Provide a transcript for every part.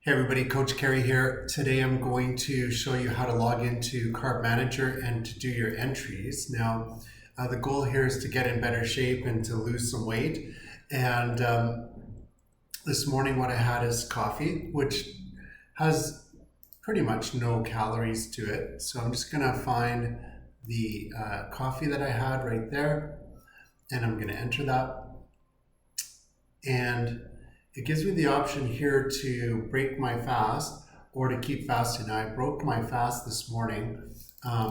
Hey everybody, Coach Kerry here. Today I'm going to show you how to log into Carb Manager and to do your entries. Now, the goal here is to get in better shape and to lose some weight. And this morning what I had is coffee, which has pretty much no calories to it. So I'm just gonna find the coffee that I had right there, and I'm gonna enter that. And it gives me the option here to break my fast or to keep fasting. Now, I broke my fast this morning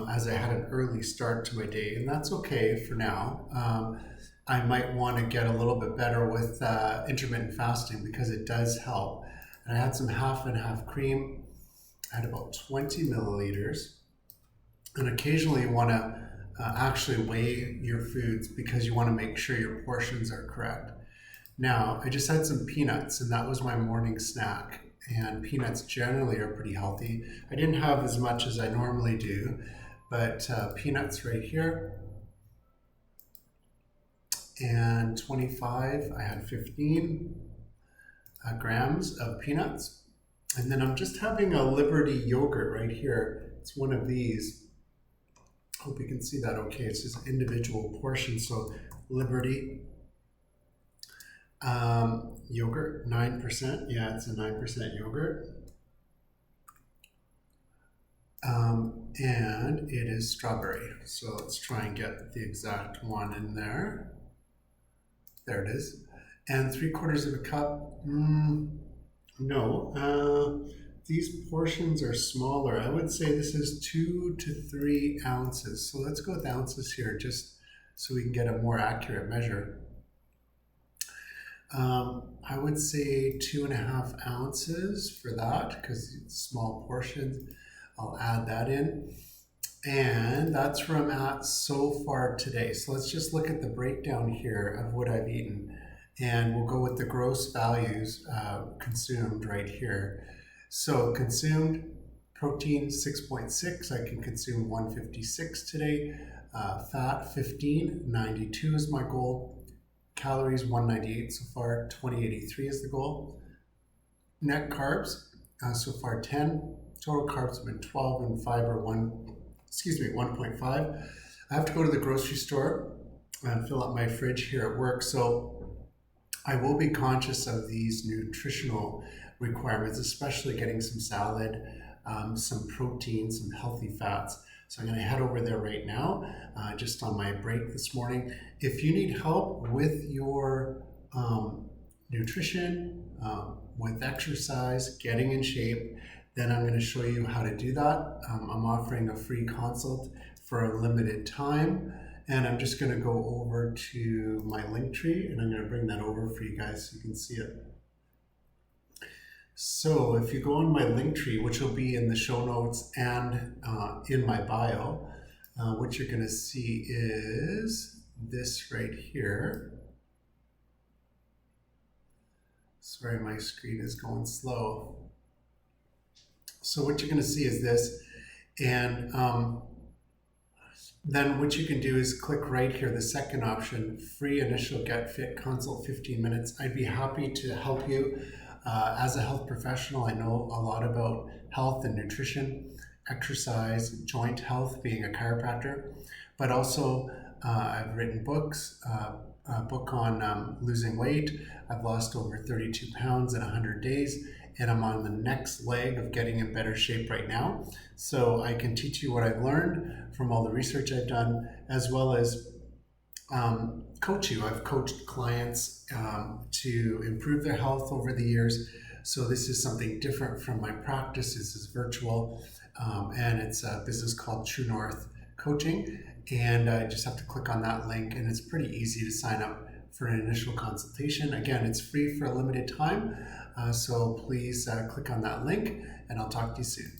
as I had an early start to my day, and that's okay for now. I might want to get a little bit better with intermittent fasting because it does help. And I had some half and half cream. I had about 20 milliliters. And occasionally you want to actually weigh your foods because you want to make sure your portions are correct. Now, I just had some peanuts, and that was my morning snack. And peanuts generally are pretty healthy. I didn't have as much as I normally do, but peanuts right here. And 25, I had 15 grams of peanuts. And then I'm just having a Liberty yogurt right here. It's one of these. Hope you can see that okay. It's just individual portions. So Liberty. Yogurt, 9%. Yeah, it's a 9% yogurt. And it is strawberry. So let's try and get the exact one in there. There it is. And 3/4 of a cup. No, these portions are smaller. I would say this is 2 to 3 ounces. So let's go with ounces here just so we can get a more accurate measure. I would say 2.5 ounces for that because it's small portions. I'll add that in. And that's where I'm at so far today. So let's just look at the breakdown here of what I've eaten. And we'll go with the gross values consumed right here. So consumed protein 6.6. I can consume 156 today. Fat 15, 92 is my goal. Calories 198 so far, 2083 is the goal. Net carbs so far 10. Total carbs have been 12 and fiber 1.5. I have to go to the grocery store and fill up my fridge here at work, so I will be conscious of these nutritional requirements, especially getting some salad, some protein, some healthy fats. So I'm going to head over there right now, just on my break this morning. If you need help with your nutrition, with exercise, getting in shape, then I'm going to show you how to do that. I'm offering a free consult for a limited time. And I'm just going to go over to my Linktree, and I'm going to bring that over for you guys so you can see it. So if you go on my Linktree, which will be in the show notes and in my bio, what you're going to see is this right here. Sorry, my screen is going slow. So what you're going to see is this, and then what you can do is click right here, the second option, free initial Get Fit consult, 15 minutes. I'd be happy to help you. As a health professional, I know a lot about health and nutrition, exercise, joint health, being a chiropractor, but also I've written books, a book on losing weight. I've lost over 32 pounds in 100 days, and I'm on the next leg of getting in better shape right now. So I can teach you what I've learned from all the research I've done, as well as coach you. I've coached clients to improve their health over the years. So this is something different from my practice. This is virtual, and it's a business called True North Coaching. And I just have to click on that link, and it's pretty easy to sign up for an initial consultation. Again, it's free for a limited time. So please click on that link, and I'll talk to you soon.